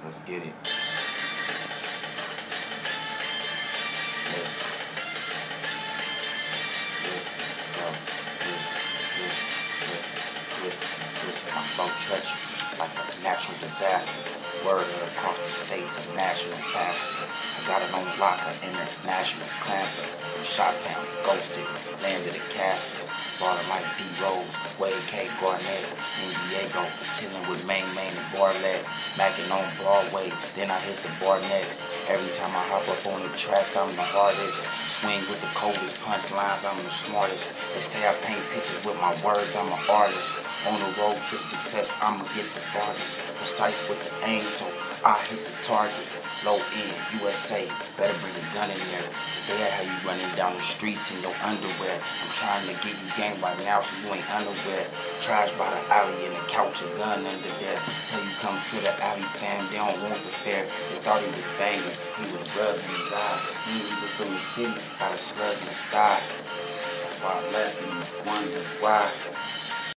Let's get it. Listen. Listen. Go. Listen. Listen. My flow treacherous like a natural disaster. Word across the states, a national ambassador. I got it on lock, an international clamper. From Chi-Town, Ghost City, landed at Caspers. Ballin' like D. Rose, Wade K. Garnett, in Diego, chillin' with Main and Barlett, mackin' on Broadway, then I hit the bar next. Every time I hop up on the track, I'm the hardest. Swing with the coldest punchlines, I'm the smartest. They say I paint pictures with my words, I'm an artist. On the road to success, I'ma get the farthest. Precise with the aim, so I hit the target. Low end, USA, better bring a gun in there. Cause they have you running down the streets in your underwear. I'm trying to get you game right now so you ain't unaware. Trash by the alley and the couch, a gun under there. Tell you come to the alley fam, they don't want the fair. They thought he was banging, he was rubbing his eye. He ain't even from the city, got a slug in the sky. That's why I left and you wonder why.